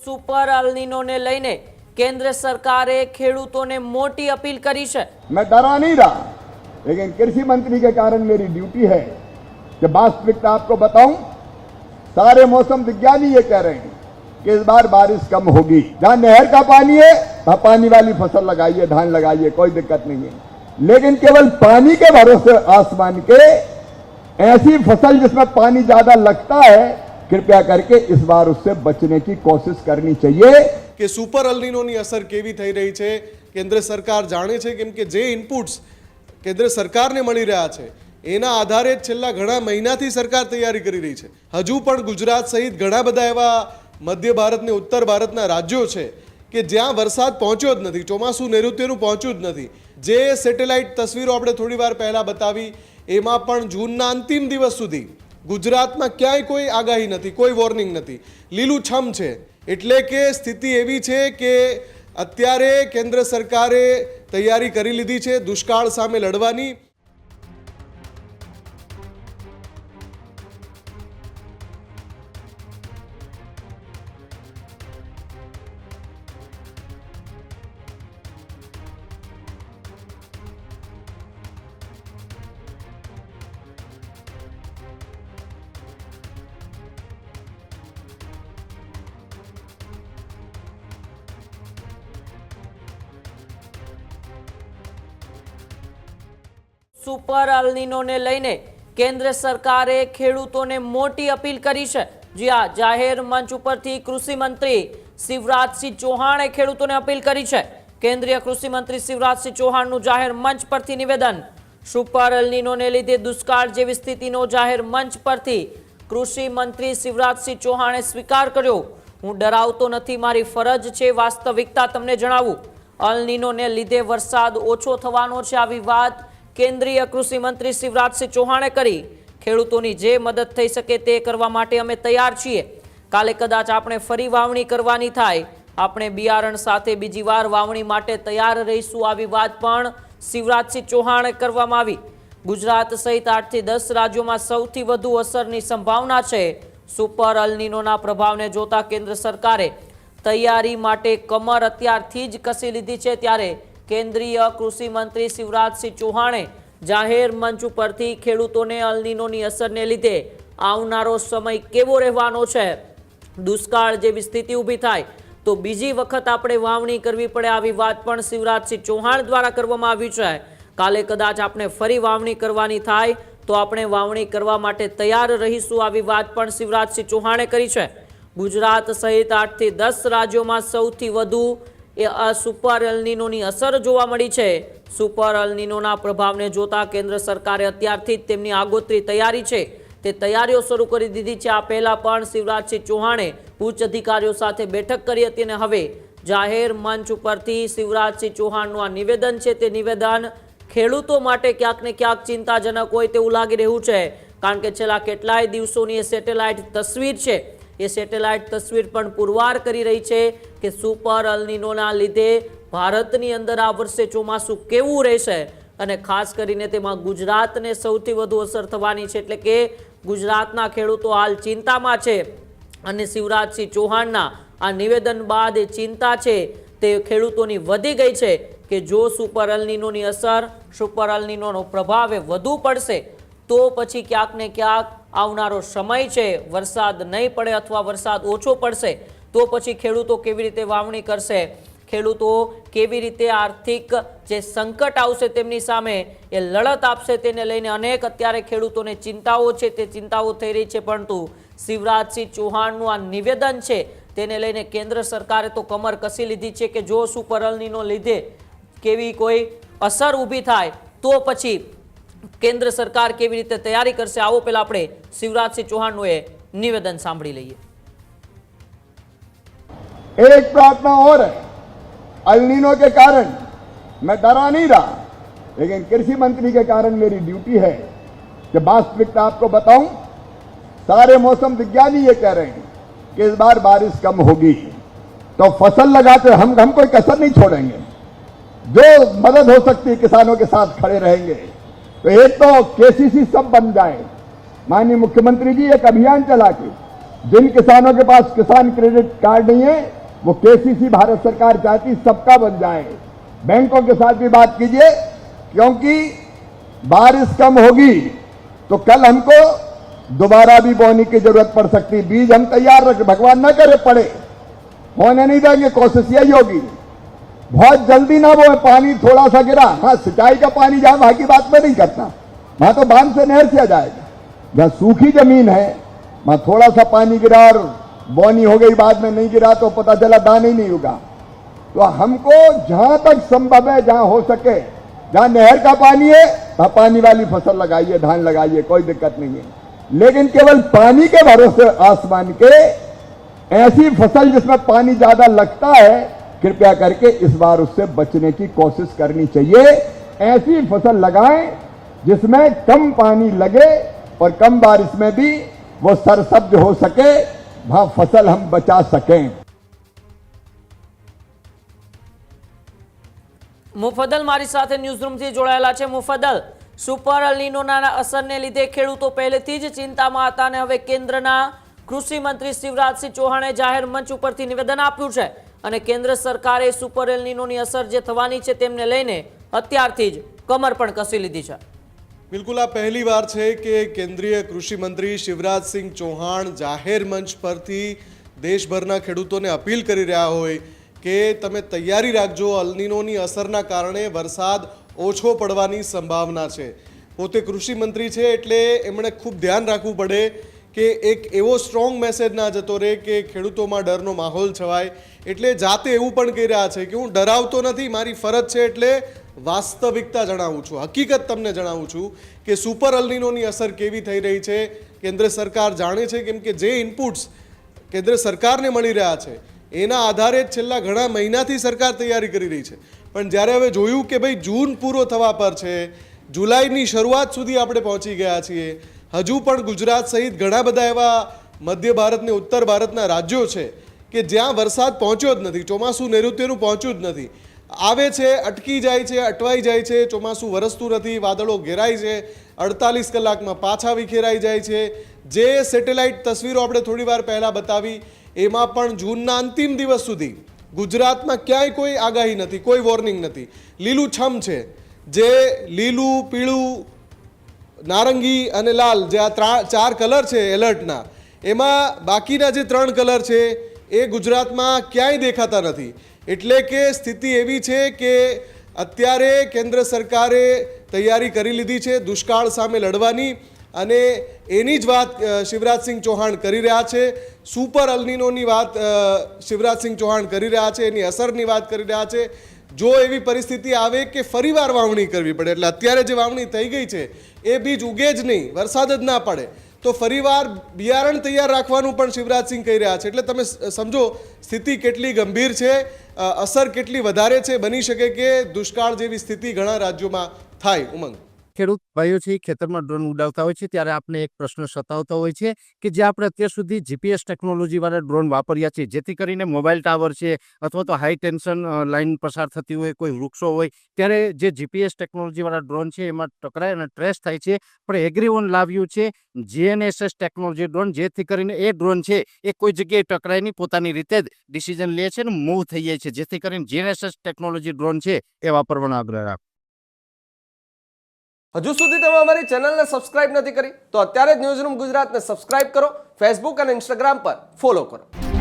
Super અલ્નીનોને લઈને केंद्र सरकारे खेडूतों ने मोटी अपील करी है। मैं डरा नहीं रहा, लेकिन कृषि मंत्री के कारण मेरी ड्यूटी है कि वास्तविकता आपको बताऊं। सारे मौसम विज्ञानी ये कह रहे हैं कि इस बार बारिश कम होगी। जहां नहर का पानी है वहां पानी वाली फसल लगाइए, धान लगाइए, कोई दिक्कत नहीं है। लेकिन केवल पानी के भरोसे आसमान के ऐसी फसल जिसमें पानी ज्यादा लगता है, कृपया करके इस बार उससे बचने की कोशिश करनी चाहिए। કે સુપર અલ્નીનોની અસર કેવી થઈ રહી છે કેન્દ્ર સરકાર જાણે છે, કેમ કે જે ઇનપુટ્સ કેન્દ્ર સરકારને મળી રહ્યા છે એના આધારે છેલ્લા ઘણા મહિનાથી સરકાર તૈયારી કરી રહી છે। હજુ પણ ગુજરાત સહિત ઘણા બધા એવા મધ્ય ભારત ને ઉત્તર ભારતના રાજ્યો છે કે જ્યાં વરસાદ પહોંચ્યો જ નથી, ચોમાસું નૈઋત્યનું પહોંચ્યું જ નથી। જે સેટેલાઇટ તસવીરો આપણે થોડીવાર પહેલા બતાવી એમાં પણ જૂનના અંતિમ દિવસ સુધી ગુજરાતમાં ક્યાંય કોઈ આગાહી નથી, કોઈ વોર્નિંગ નથી, લીલુંછમ છે। એટલે કે સ્થિતિ એવી છે કે અત્યારે કેન્દ્ર સરકારે તૈયારી કરી લીધી છે દુષ્કાળ સામે લડવાની। सुपर अल्नीनोने लईने केंद्र सरकारे खेडूतोने मोटी अपील करी है। जी हाँ, जाहेर मंच उपरथी कृषि मंत्री शिवराज सिंह चौहाणे खेडूतोने अपील करी है। केंद्रीय कृषि मंत्री शिवराज सिंह चौहाणनु जाहेर मंच परथी निवेदन। सुपर अल्नीनोने लीधे दुष्काळ जेवी स्थितिनो जाहेर मंच परथी कृषि मंत्री शिवराज सिंह चौहाणे स्वीकार कर्यो। हूँ डरावतो नथी, मारी फरज छे वास्तविकता तमने जणावुं। अल्नीनोने लीधे वरसाद ओछो थवानो छे, आवी वात केंद्रीय कृषि मंत्री शिवराज सिंह चौहाणे करी। खेडूतोनी जे मदद थई शके ते करवा माटे अमे तैयार छीए। काले कदाच आपणे फरी वावणी करवानी थाय, आपणे बियारण साथे बीजी वार वावणी माटे तैयार रहीशुं, आवी वात पण शिवराज सिंह चौहाणे करवामां आवी। गुजरात सहित 8 થી 10 राज्योमां सौथी वधु असरनी संभावना छे। सुपर अल्नीनोना प्रभावने जोता केंद्र सरकारे तैयारी माटे कमर अत्यारथी ज कसी लीधी छे। त्यारे केंद्रीय कृषि मंत्री शिवराज सिंह चौहाणे जाहेर मंच परथी खेडूतोने अल्नीनोनी असरने लीधे आवनारो समय केवो रहेवानो छे, दुष्काळ जेवी स्थिति ऊभी थाय तो बीजी वखत आपणे वावणी करवी पड़े, आवी वात पण शिवराज सिंह चौहाण द्वारा करवामां आवी छे। काले कदाच आपणे फरी वावणी करवानी थाय तो आपणे वावणी करवा माटे तैयार रहीशुं, आवी वात पण शिवराज सिंह चौहाणे करी छे। गुजरात सहित 8 થી 10 राज्योमां सौथी वधु सुपर अल्नीनोनी असर जोवा मळी छे। सुपर अल्नीनोना प्रभावने जोता केंद्र सरकारे अत्यारथी ज तेमनी आगोतरी तैयारी छे ते तैयारीओ शरू करी दीधी छे। आ पहेला पण शिवराज सिंह चौहाणे उच्च अधिकारीओ साथे बेठक करी हती अने हवे जाहेर मंच उपरथी शिवराज सिंह चौहाणनुं आ निवेदन छे ते निवेदन खेडूतो माटे क्यांक ने क्यांक चिंताजनक होय तेवुं लागी रह्युं छे। कारण के छेल्ला केटलाय दिवसोनी ए सेटेलाइट तस्वीर छे, ये सेटेलाइट तस्वीर पण पुरवार करी रही है कि सुपर अल्नीनोना लीधे भारतनी अंदर आ वर्षे चोमासुं केवुं रहेशे अने खास करीने तेमां गुजरातने सौथी वधु असर थवानी छे। एटले के गुजरातना खेडूतो हाल चिंतामां छे अने शिवराज सिंह चौहाणना आ निवेदन बाद ए चिंता छे ते खेडूतोनी वधी गई छे कि जो सुपर अल्नीनोनी असर, सुपर अल्नीनोनो प्रभाव वधु पड़शे तो पछी क्यांक ने क्यांक आवनारो समय छे वरसाद नहीं पड़े अथवा वरसाद ओछो पड़शे तो पछी खेडूतो केवी रीते वावणी करशे, खेडूतो केवी रीते आर्थिक जे संकट आवशे तेमनी सामे ए लड़त आपशे तेने लईने अनेक अत्यारे खेडूतोने चिंताओ छे, ते चिंताओ थई रही छे। परंतु शिवराज सिंह चौहाणनुं आ निवेदन छे तेने लईने केंद्र सरकारे तो कमर कसी लीधी छे कि जो सुपर अल्नीनो लीधे केवी कोई असर ऊभी थाय तो पछी केंद्र सरकार केवी रीते तैयारी करशे। आवो पहेला आपणे शिवराज सिंह चौहाणनुं ए निवेदन सांभळी लईए। एक प्रार्थना और है, अल्नीनो के कारण मैं डरा नहीं रहा, लेकिन कृषि मंत्री के कारण मेरी ड्यूटी है कि वास्तविकता आपको बताऊं। सारे मौसम विज्ञानी ये कह रहे हैं कि इस बार बारिश कम होगी, तो फसल लगाते हम कोई कसर नहीं छोड़ेंगे। जो मदद हो सकती है किसानों के साथ खड़े रहेंगे। तो एक तो केसीसी सब बन जाए, माननीय मुख्यमंत्री जी एक अभियान चला के जिन किसानों के पास किसान क्रेडिट कार्ड नहीं है वो केसीसी भारत सरकार चाहती सबका बन जाए। बैंकों के साथ भी बात कीजिए, क्योंकि बारिश कम होगी तो कल हमको दोबारा भी बोने की जरूरत पड़ सकती है। बीज हम तैयार रखें, भगवान न करे पड़े, होने नहीं देंगे, कोशिश यही होगी। बहुत जल्दी ना वो पानी थोड़ा सा गिरा, हाँ सिंचाई का पानी जहां वहां की बात में नहीं करता, वहां तो बांध से नहर से आ जाएगा। जहां सूखी जमीन है वहां थोड़ा सा पानी गिरा और बोनी हो गई, बाद में नहीं गिरा तो पता चला दाना ही नहीं होगा। तो हमको जहां तक संभव है, जहां हो सके, जहां नहर का पानी है वहां पानी वाली फसल लगाइए, धान लगाइए, कोई दिक्कत नहीं है। लेकिन केवल पानी के भरोसे आसमान के ऐसी फसल जिसमें पानी ज्यादा लगता है, कृपया करके इस बार उससे बचने की कोशिश करनी चाहिए। ऐसी फसल लगाएं जिसमें कम पानी लगे और कम बारिश में भी वो सरसब्ज हो सके, वहां फसल हम बचा सकें। મુફદ્દલ મારી સાથે ન્યૂઝરૂમથી જોડાયેલા છે। મુફદ્દલ, સુપર અલ્નીનોના અસરને લીધે ખેડૂતો પહેલેથી જ ચિંતામાં હતા અને હવે કેન્દ્રના કૃષિ મંત્રી શિવરાજસિંહ ચૌહાણે જાહેર મંચ ઉપરથી નિવેદન આપ્યું છે અને કેન્દ્ર સરકારે સુપર એલ્નીનોની અસર જે થવાની છે તેમને લઈને અત્યારથી જ કમર પણ કસી લીધી છે। બિલકુલ, આ પહેલી વાર છે કે કેન્દ્રીય કૃષિ મંત્રી શિવરાજસિંહ ચૌહાણ જાહેર મંચ પરથી દેશભરના ખેડૂતોને અપીલ કરી રહ્યા હોય કે તમે તૈયારી રાખજો, અલ્નીનોની અસરના કારણે વરસાદ ઓછો પડવાની સંભાવના છે। પોતે કૃષિ મંત્રી છે એટલે એમણે ખૂબ ધ્યાન રાખવું પડે કે એક એવો સ્ટ્રોંગ મેસેજ ના જતો રહે કે ખેડૂતોમાં ડરનો માહોલ છવાય, એટલે જાતે એવું પણ કહી રહ્યા છે કે હું ડરાવતો નથી, મારી ફરજ છે એટલે વાસ્તવિકતા જણાવું છું, હકીકત તમને જણાવું છું કે સુપર અલ્નીનોની અસર કેવી થઈ રહી છે કેન્દ્ર સરકાર જાણે છે, કેમ કે જે ઇનપુટ્સ કેન્દ્ર સરકારને મળી રહ્યા છે એના આધારે જ છેલ્લા ઘણા મહિનાથી સરકાર તૈયારી કરી રહી છે। પણ જ્યારે હવે જોયું કે ભાઈ જૂન પૂરો થવા પર છે, જુલાઈની શરૂઆત સુધી આપણે પહોંચી ગયા છીએ, હજુ પણ ગુજરાત સહિત ઘણા બધા એવા મધ્ય ભારત ને ઉત્તર ભારતના રાજ્યો છે કે જ્યાં વરસાદ પહોંચ્યો જ નથી, ચોમાસું નૈઋત્યનું પહોંચ્યું જ નથી, આવે છે અટકી જાય છે, અટવાઈ જાય છે, ચોમાસું વરસતું નથી, વાદળો ઘેરાય છે, 48 કલાકમાં પાછા વિખેરાઈ જાય છે। જે સેટેલાઇટ તસવીરો આપણે થોડી વાર પહેલાં બતાવી એમાં પણ જૂનના અંતિમ દિવસ સુધી ગુજરાતમાં ક્યાંય કોઈ આગાહી નથી, કોઈ વોર્નિંગ નથી, લીલુંછમ છે। જે લીલું, પીળું, નારંગી અને લાલ જે આ ચાર કલર છે એલર્ટના, એમાં બાકીના જે 3 કલર છે એ ગુજરાતમાં ક્યાંય દેખાતા નથી। એટલે કે સ્થિતિ એવી છે કે અત્યારે કેન્દ્ર સરકારે તૈયારી કરી લીધી છે દુષ્કાળ સામે લડવાની, અને એની જ વાત શિવરાજસિંહ ચૌહાણ કરી રહ્યા છે। સુપર અલ્નીનોની વાત શિવરાજસિંહ ચૌહાણ કરી રહ્યા છે, એની અસરની વાત કરી રહ્યા છે। જો એવી પરિસ્થિતિ આવે કે ફરીવાર વાવણી કરવી પડે, એટલે અત્યારે જે વાવણી થઈ ગઈ છે એ બીજ ઉગે જ નહીં, વરસાદ જ ના પડે, તો ફરીવાર બિયારણ તૈયાર રાખવાનું પણ શિવરાજસિંહ કહી રહ્યા છે। એટલે તમે સમજો સ્થિતિ કેટલી ગંભીર છે, અસર કેટલી વધારે છે, બની શકે કે દુષ્કાળ જેવી સ્થિતિ ઘણા રાજ્યોમાં થાય। ઉમંગ, ખેડૂત ભાઈઓ છે ખેતરમાં ડ્રોન ઉડાવતા હોય છે ત્યારે આપણે એક પ્રશ્ન સતાવતો હોય છે કે જે આપણે અત્યાર સુધી જીપીએસ ટેકનોલોજીવાળા ડ્રોન વાપર્યા છે, જેથી કરીને મોબાઈલ ટાવર છે અથવા તો હાઈ ટેન્શન લાઇન પસાર થતી હોય, કોઈ વૃક્ષો હોય, ત્યારે જે જીપીએસ ટેકનોલોજીવાળા ડ્રોન છે એમાં ટકરાય અને ટ્રેસ થાય છે। પણ એગ્રીઓન લાવ્યું છે જીએનએસએસ ટેકનોલોજી ડ્રોન, જેથી કરીને એ ડ્રોન છે એ કોઈ જગ્યાએ ટકરાય નહીં, પોતાની રીતે જ ડિસિઝન લે છે અને મૂવ થઈ જાય છે, જેથી કરીને જીએનએસએસ ટેકનોલોજી ડ્રોન છે એ વાપરવાનો આગ્રહ રાખો। હજુ સુધી તમે અમારી ચેનલને સબસ્ક્રાઇબ નથી કરી તો અત્યારે જ ન્યૂઝરૂમ ગુજરાતને સબસ્ક્રાઇબ કરો, ફેસબુક અને ઇન્સ્ટાગ્રામ પર ફોલો કરો।